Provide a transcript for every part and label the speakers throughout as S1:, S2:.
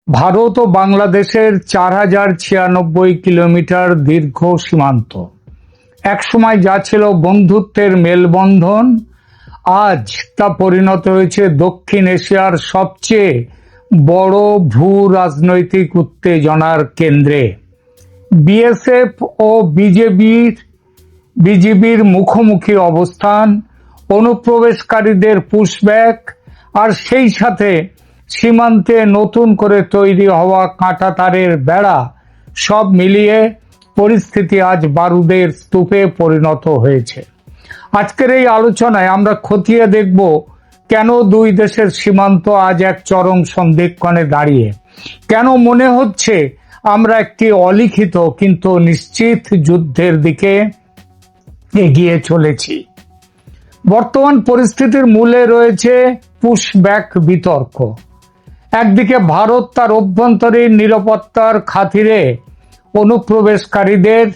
S1: ভারত ও বাংলাদেশের 4096 কিলোমিটার দীর্ঘ সীমান্ত। একসময় যা ছিল বন্ধুত্বের মেলবন্ধন, আজ তা পরিণত হয়েছে দক্ষিণ এশিয়ার সবচেয়ে বড় ভূ রাজনৈতিক উত্তেজনার কেন্দ্রে। বিএসএফ ও বিজিবির মুখোমুখি অবস্থান, অনুপ্রবেশকারীদের পুশব্যাক আর সেই সাথে সীমান্তে নতুন করে তৈরি হওয়া কাঁটাতারের বেড়া, সব মিলিয়ে পরিস্থিতি আজ বারুদের স্তূপে পরিণত হয়েছে। আজকের এই আলোচনায় আমরা খতিয়ে দেখব কেন দুই দেশের সীমান্ত আজ এক চরম সন্ধিক্ষণে দাঁড়িয়ে, কেন মনে হচ্ছে আমরা একটি অলিখিত কিন্তু নিশ্চিত যুদ্ধের দিকে এগিয়ে চলেছি। বর্তমান পরিস্থিতির মূলে রয়েছে পুশব্যাক বিতর্ক। একদিকে ভারত তার অভ্যন্তরীণ নিরাপত্তার খাতিরে অনুপ্রবেশকারীদের,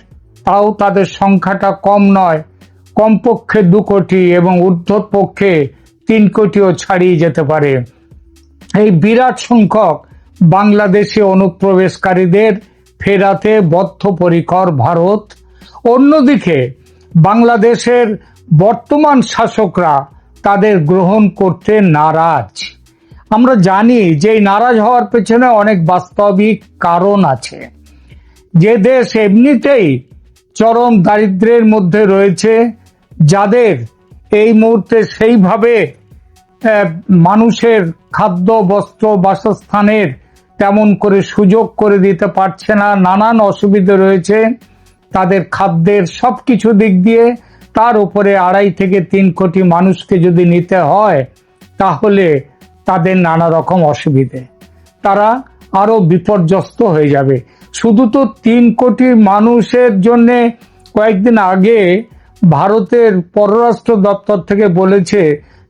S1: তাও তাদের সংখ্যাটা কম নয়, কমপক্ষে 2 কোটি এবং ঊর্ধ্বপক্ষে 3 কোটিও ছাড়িয়ে যেতে পারে, এই বিরাট সংখ্যক বাংলাদেশি অনুপ্রবেশকারীদের ফেরাতে বদ্ধপরিকর ভারত। অন্যদিকে বাংলাদেশের বর্তমান শাসকরা তাদের গ্রহণ করতে নারাজ। আমরা জানি যে এই নারাজ হওয়ার পেছনে অনেক বাস্তবিক কারণ আছে। যে দেশ এমনিতেই চরম দারিদ্র্যের মধ্যে রয়েছে, যাদের এই মুহূর্তে সেইভাবে মানুষের খাদ্য, বস্ত্র, বাসস্থানের তেমন করে সুযোগ করে দিতে পারছে না, নানান অসুবিধা রয়েছে তাদের খাদ্যের সবকিছু দিক দিয়ে, তার উপরে 2.5 থেকে 3 কোটি মানুষকে যদি নিতে হয়, তাহলে তাদের নানা রকম অসুবিধে, তারা আরো বিপর্যস্ত হয়ে যাবে। শুধু তো 3 কোটি মানুষের জন্য কয়েকদিন আগে ভারতের পররাষ্ট্র দপ্তর থেকে বলেছে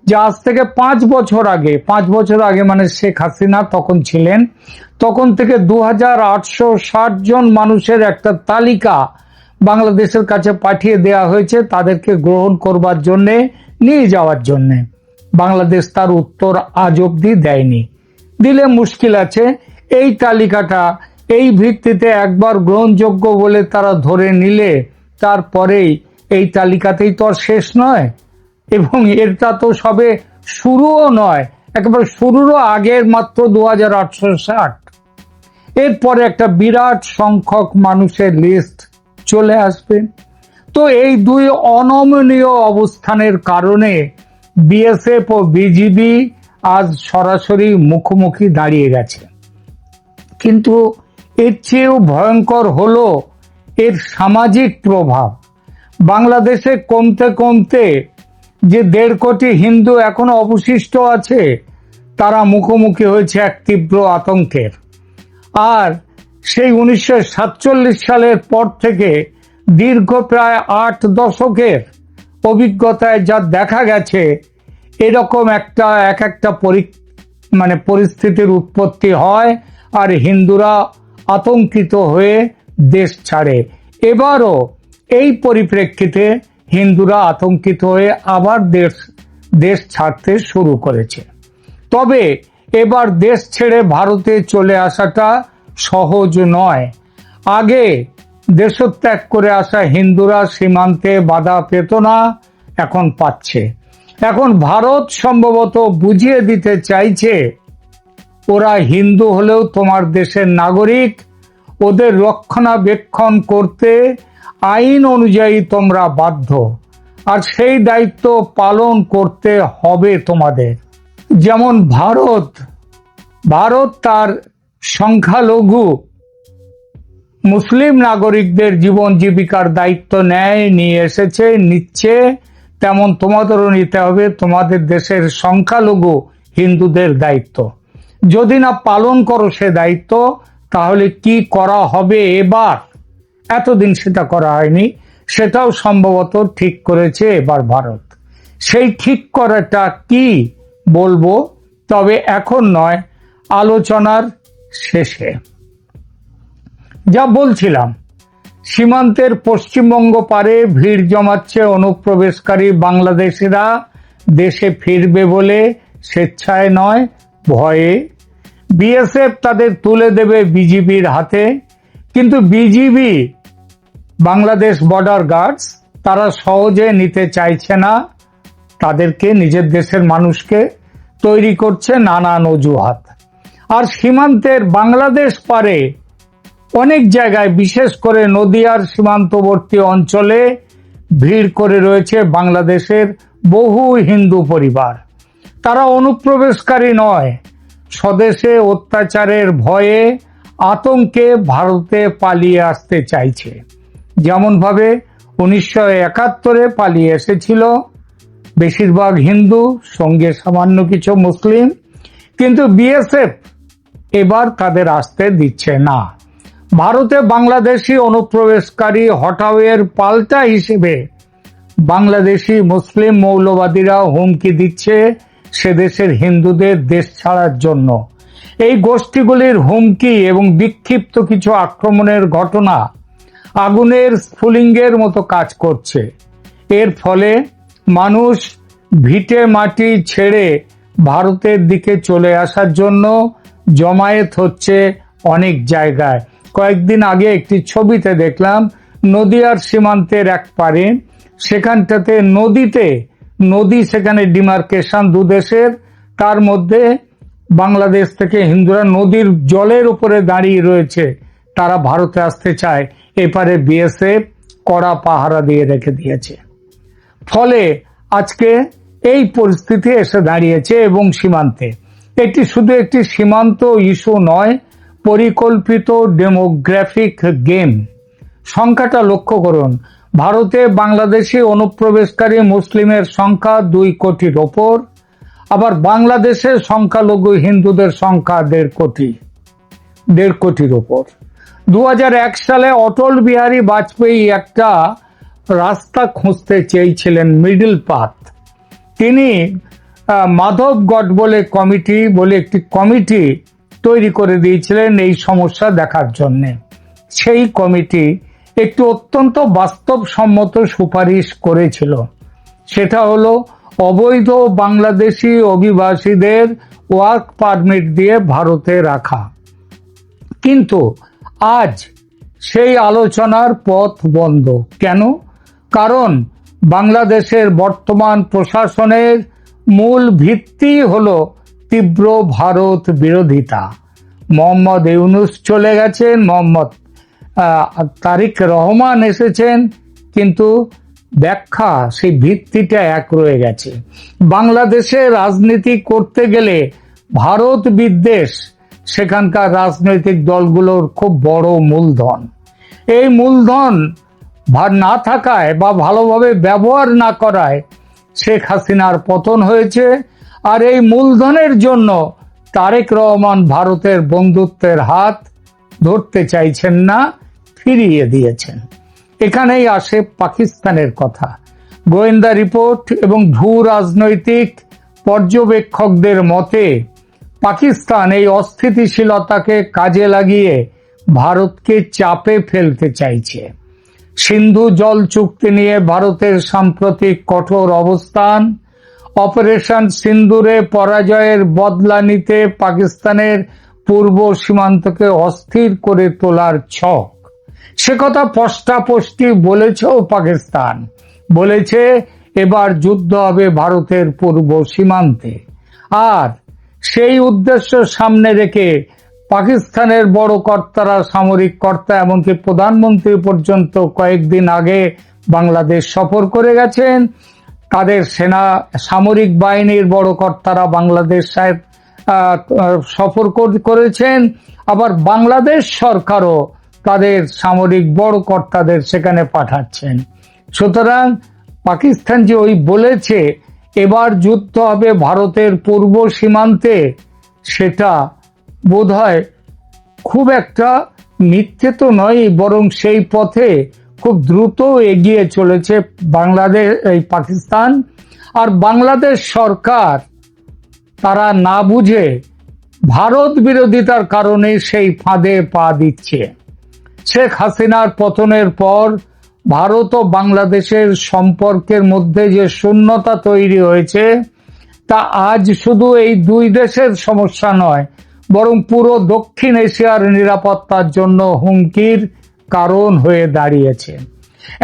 S1: যে আজ থেকে 5 বছর আগে মানে শেখ হাসিনা তখন ছিলেন, তখন থেকে 2860 জন মানুষের একটা তালিকা বাংলাদেশের কাছে পাঠিয়ে দেওয়া হয়েছে তাদেরকে গ্রহণ করবার জন্য, নিয়ে যাওয়ার জন্য। বাংলাদেশ তার উত্তর আজ অবধি দেয়নি। দিলে মুশকিল আছে। এই তালিকাটা এই ভিত্তিতে একবার গ্রহণযোগ্য বলে তারা ধরে নিলে তারপরেই এই তালিকাতেই তো আর শেষ নয়, এবং এটা তো সবে শুরুও নয়, একেবারে শুরুরও আগের মাত্র 2860। এরপরে একটা বিরাট সংখ্যক মানুষের লিস্ট চলে আসবে। তো এই দুই অনমনীয় অবস্থানের কারণে বিএসএফ ও বিজিবি আজ সরাসরি মুখোমুখি দাঁড়িয়ে গেছে। কিন্তু এর চেয়েও ভয়ঙ্কর হলো এর সামাজিক প্রভাব। বাংলাদেশে কমতে কমতে যে 1.5 কোটি হিন্দু এখনো অবশিষ্ট আছে, তারা মুখোমুখি হয়েছে এক তীব্র আতঙ্কের। আর সেই 1947 সালের পর থেকে দীর্ঘ প্রায় 8 দশকের অভিজ্ঞতায় যা দেখা গেছে, এরকম একটা পরিস্থিতির উৎপত্তি হয় আর হিন্দুরা আতঙ্কিত হয়ে দেশ ছাড়ে। এবারও এই পরিপ্রেক্ষিতে হিন্দুরা আতঙ্কিত হয়ে আবার দেশ ছাড়তে শুরু করেছে। তবে এবার দেশ ছেড়ে ভারতে চলে আসাটা সহজ নয়। আগে দেশত্যাগ করে আসা হিন্দুরা সীমান্তে বাধা পেত না, এখন পাচ্ছে। এখন ভারত সম্ভবত বুঝিয়ে দিতে চাইছে, ওরা হিন্দু হলেও তোমার দেশের নাগরিক, ওদের রক্ষণাবেক্ষণ করতে আইন অনুযায়ী তোমরা বাধ্য, আর সেই দায়িত্ব পালন করতে হবে তোমাদের। যেমন ভারত তার সংখ্যালঘু মুসলিম নাগরিকদের জীবন জীবিকার দায়িত্ব নিয়ে এসেছে, নিচ্ছে, তেমন তোমাদেরও নিতে হবে তোমাদের দেশের সংখ্যালঘু হিন্দুদের দায়িত্ব। যদি না পালন করো সে দায়িত্ব, তাহলে কি করা হবে এবার? এতদিন সেটা করা হয়নি, সেটাও সম্ভবত ঠিক করেছে এবার ভারত। সেই ঠিক করাটা কি বলবো, তবে এখন নয়, আলোচনার শেষে। যা বলছিলাম, সীমান্তের পশ্চিমবঙ্গ পারে ভিড় জমাচ্ছে অনুপ্রবেশকারী বাংলাদেশিরা দেশে ফিরবে বলে, স্বেচ্ছায় নয়, ভয়ে। বিএসএফ তাদের তুলে দেবে বিজিবির হাতে, কিন্তু বিজিবি বাংলাদেশ বর্ডার গার্ডস তারা সহজে নিতে চাইছে না, তাদেরকে নিজের দেশের মানুষকে তৈরি করছে নানান অজুহাত। আর সীমান্তের বাংলাদেশ পারে অনেক জায়গায়, বিশেষ করে নদিয়ার সীমান্তবর্তী অঞ্চলে ভিড় করে রয়েছে বাংলাদেশের বহু হিন্দু পরিবার। তারা অনুপ্রবেশকারী নয়, স্বদেশে অত্যাচারের ভয়ে আতঙ্কে ভারতে পালিয়ে আসতে চাইছে। যেমনভাবে 1971-এ পালিয়ে এসেছিল বেশিরভাগ হিন্দু, সঙ্গে সামান্য কিছু মুসলিম, কিন্তু বিএসএফ এবার তাদের আসতে দিচ্ছে না। ভারতে বাংলাদেশি অনুপ্রবেশকারী হটাওয়ের পাল্টা হিসেবে বাংলাদেশি মুসলিম মৌলবাদীরা হুমকি দিচ্ছে সে দেশের হিন্দুদের দেশ ছাড়ার জন্য। এই গোষ্ঠীগুলির হুমকি এবং বিক্ষিপ্ত কিছু আক্রমণের ঘটনা আগুনের স্ফুলিঙ্গের মতো কাজ করছে। এর ফলে মানুষ ভিটে মাটি ছেড়ে ভারতের দিকে চলে আসার জন্য জমায়েত হচ্ছে অনেক জায়গায়। কয়েকদিন আগে একটি ছবিতে দেখলাম নদিয়ার সীমান্তের এক পারে, সেখানটাতে নদী সেখানে ডিমার্কেশন দুদেশের, তার মধ্যে বাংলাদেশ থেকে হিন্দুরা নদীর জলের উপরে দাঁড়িয়ে রয়েছে, তারা ভারতে আসতে চায়, এপারে বিএসএফ কড়া পাহারা দিয়ে রেখে দিয়েছে। ফলে আজকে এই পরিস্থিতি এসে দাঁড়িয়েছে। এবং সীমান্তে এটি শুধু একটি সীমান্ত ইস্যু নয়, পরিকল্পিত ডেমোগ্রাফিক গেম। সংখ্যাটা লক্ষ্য করুন, ভারতে বাংলাদেশি অনুপ্রবেশকারী মুসলিমের সংখ্যা 2 কোটির ওপর, আবার বাংলাদেশের সংখ্যালঘু হিন্দুদের সংখ্যা 1.5 কোটির ওপর। 2001 সালে অটল বিহারী বাজপেয়ী একটা রাস্তা খুঁজতে চেয়েছিলেন, মিডল পাথ। তিনি মাধবগড় বলে একটি কমিটি তৈরি করে দিয়েছিলেন এই সমস্যা দেখার জন্য। সেই কমিটি একটি অত্যন্ত বাস্তবসম্মত সুপারিশ করেছিল, সেটা হলো অবৈধ বাংলাদেশি অভিবাসীদের ওয়ার্ক পারমিট দিয়ে ভারতে রাখা। কিন্তু আজ সেই আলোচনার পথ বন্ধ। কেন? কারণ বাংলাদেশের বর্তমান প্রশাসনের মূল ভিত্তি হলো তীব্র ভারত বিরোধিতা। মোহাম্মদ ইউনূস চলে গেছেন, মোহাম্মদ তারেক রহমান এসেছেন, কিন্তু ব্যাখ্যা সেই ভিত্তিটা এক রয়ে গেছে। বাংলাদেশে রাজনীতি করতে গেলে ভারত বিদ্বেষ সেখানকার রাজনৈতিক দলগুলোর খুব বড় মূলধন। এই মূলধন না থাকায় বা ভালোভাবে ব্যবহার না করায় শেখ হাসিনার পতন হয়েছে। আর এই মূলধনের জন্য তারেক রহমান ভারতের বন্ধুত্বের হাত ধরতে চাইছেন না, ফিরিয়ে দিয়েছেন। এখানেই আসে পাকিস্তানের কথা। গোয়েন্দা রিপোর্ট এবং ভূ রাজনৈতিক পর্যবেক্ষকদের মতে পাকিস্তান এই অস্থিতিশীলতাকে কাজে লাগিয়ে ভারতকে চাপে ফেলতে চাইছে। সিন্ধু জল চুক্তি নিয়ে ভারতের সাম্প্রতিক কঠোর অবস্থান, অপারেশন সিন্দুরে পরাজয়ের বদলা নিতে পাকিস্তানের পূর্ব সীমান্তকে অস্থির করে তোলার ছক, সে কথা স্পষ্টই বলেছেও পাকিস্তান। বলেছে এবার যুদ্ধ হবে ভারতের পূর্ব সীমান্তে। আর সেই উদ্দেশ্য সামনে রেখে পাকিস্তানের বড় কর্তারা, সামরিক কর্তা, এমনকি প্রধানমন্ত্রী পর্যন্ত কয়েকদিন আগে বাংলাদেশ সফর করে গেছেন। তাদের সেনা সামরিক বাহিনীর বড় কর্তারা বাংলাদেশ সফর করেছেন। আবার বাংলাদেশ সরকারও তাদের সামরিক বড় কর্তাদের সেখানে পাঠাচ্ছেন। সুতরাং পাকিস্তান যে বলেছে এবার যুদ্ধ হবে ভারতের পূর্ব সীমান্তে, সেটা বোধহয় খুব একটা মিথ্যে তো নয়, বরং সেই পথে খুব দ্রুত এগিয়ে চলেছে পাকিস্তান। আর বাংলাদেশ সরকার তারা না বুঝে ভারত বিরোধিতার কারণে সেই ফাঁদে পা দিচ্ছে। শেখ হাসিনার পতনের পর ভারত ও বাংলাদেশের সম্পর্কের মধ্যে যে শূন্যতা তৈরি হয়েছে, তা আজ শুধু এই দুই দেশের সমস্যা নয়, বরং পুরো দক্ষিণ এশিয়ার নিরাপত্তার জন্য হুমকির কারণ হয়ে দাঁড়িয়েছে।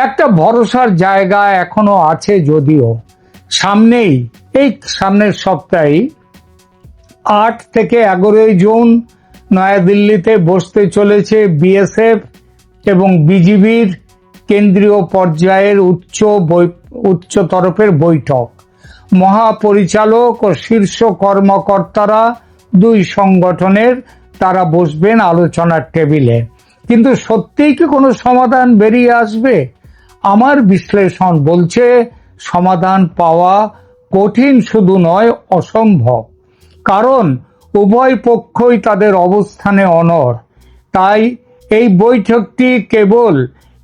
S1: একটা ভরসার জায়গা এখনো আছে, যদিও সামনের সপ্তাহে 8 থেকে 11 জুন নয়াদিল্লিতে বসতে চলেছে বিএসএফ এবং বিজিবির কেন্দ্রীয় পর্যায়ের উচ্চ তরফের বৈঠক। মহাপরিচালক ও শীর্ষ কর্মকর্তারা দুই সংগঠনের তারা বসবেন আলোচনার টেবিলে। কিন্তু সত্যিই কি কোনো সমাধান বেরিয়ে আসবে? আমার বিশ্লেষণ বলছে সমাধান পাওয়া কঠিন শুধু নয়, অসম্ভব। কারণ উভয় পক্ষই তাদের অবস্থানে অনড়। তাই এই বৈঠকটি কেবল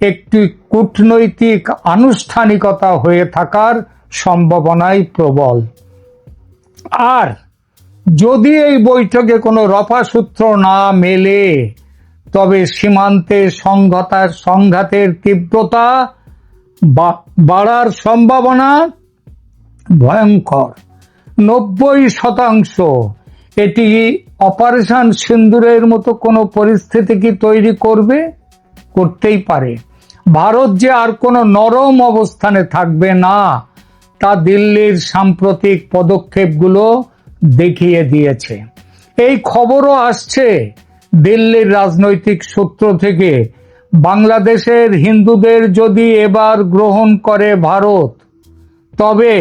S1: একটি কূটনৈতিক আনুষ্ঠানিকতা হয়ে থাকার সম্ভাবনাই প্রবল। আর যদি এই বৈঠকে কোনো রফাসূত্র না মেলে, তবে সীমান্তে সংঘাতের তীব্রতা বাড়ার সম্ভাবনা ভয়ঙ্কর। 90% এটি অপারেশন সিন্দুরের মতো কোনো পরিস্থিতি কি তৈরি করতেই পারে। ভারত যে আর কোনো নরম অবস্থানে থাকবে না, তা দিল্লির সাম্প্রতিক পদক্ষেপগুলো দেখিয়ে দিয়েছে। এই খবরও আসছে দিল্লির রাজনৈতিক সূত্র থেকে, বাংলাদেশের হিন্দুদের যদি এবার গ্রহণ করে ভারত, তবে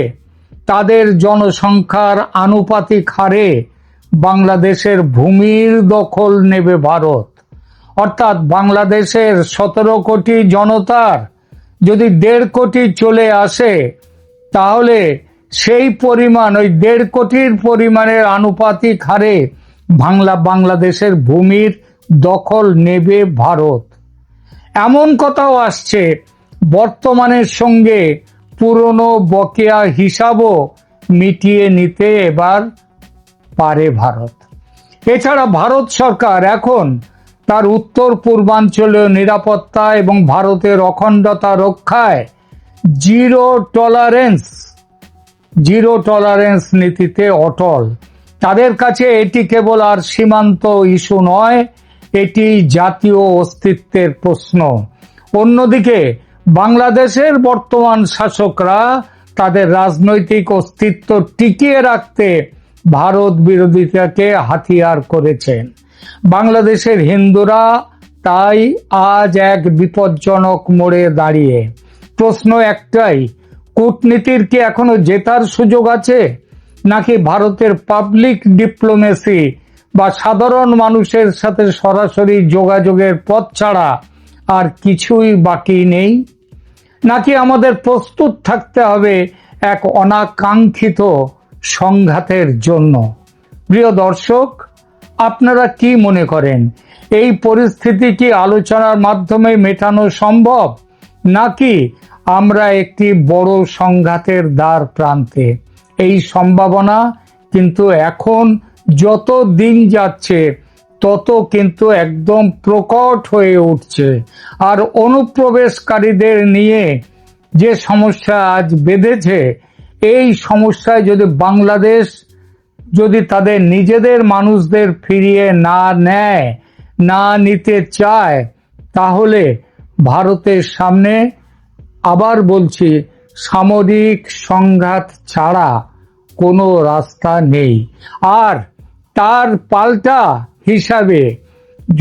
S1: তাদের জনসংখ্যার আনুপাতিক হারে বাংলাদেশের ভূমির দখল নেবে ভারত। অর্থাৎ বাংলাদেশের 17 কোটি জনতার যদি 1.5 কোটি চলে আসে, তাহলে সেই পরিমাণ, ওই 1.5 কোটির পরিমাণের আনুপাতিক হারে বাংলাদেশের ভূমির দখল নেবে ভারত। এমন কথাও আসছে বর্তমানের সঙ্গে পুরনো বকেয়া হিসাবও মিটিয়ে নিতে এবার পারে ভারত। এছাড়া ভারত সরকার এখন তার উত্তর পূর্বাঞ্চলীয় নিরাপত্তা এবং ভারতের অখণ্ডতা রক্ষায় জিরো টলারেন্স নীতিতে অটল। তাদের কাছে এটি কেবল আর সীমান্ত ইস্যু নয়, এটি জাতীয় অস্তিত্বের প্রশ্ন। অন্যদিকে বাংলাদেশের বর্তমান শাসকরা তাদের রাজনৈতিক অস্তিত্ব টিকিয়ে রাখতে ভারত বিরোধিতাকে হাতিয়ার করেছেন। বাংলাদেশের হিন্দুরা তাই আজ এক বিপজ্জনক মোড়ে দাঁড়িয়ে। প্রশ্ন একটাই, কূটনীতির কি এখনো জেতার সুযোগ আছে, নাকি ভারতের পাবলিক ডিপ্লোমেসি বা সাধারণ মানুষের সাথে সরাসরি যোগাযোগের পথ ছাড়া আর কিছুই বাকি নেই? নাকি আমাদের প্রস্তুত থাকতে হবে এক অনাকাঙ্ক্ষিত সংঘাতের জন্য? প্রিয় দর্শক, আপনারা কি মনে করেন, এই পরিস্থিতি কি আলোচনার মাধ্যমে মেটানো সম্ভব, নাকি আমরা একটি বড় সংঘাতের দ্বার প্রান্তে? এই সম্ভাবনা কিন্তু এখন যত দিন যাচ্ছে তত কিন্তু একদম প্রকট হয়ে উঠছে। আর অনুপ্রবেশকারীদের নিয়ে যে সমস্যা আজ বেঁধেছে, এই সমস্যায় যদি বাংলাদেশ যদি তাদের নিজেদের মানুষদের ফিরিয়ে না নিতে চায়, তাহলে ভারতের সামনে, আবার বলছি, সামরিক সংঘাত ছাড়া কোনো রাস্তা নেই। আর তার পাল্টা হিসাবে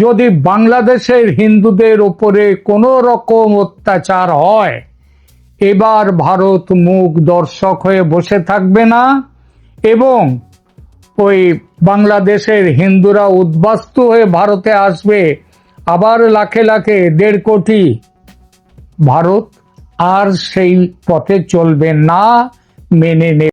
S1: যদি বাংলাদেশের হিন্দুদের উপরে কোনো রকম অত্যাচার হয়, এবার ভারত মুখ দর্শক হয়ে বসে থাকবে না এবং ওই বাংলাদেশের হিন্দুরা উদ্বাস্তু হয়ে ভারতে আসবে। আবার লাখে লাখে 1.5 কোটি। ভারত আর সেই পথে চলবে না, মেনে নেবে।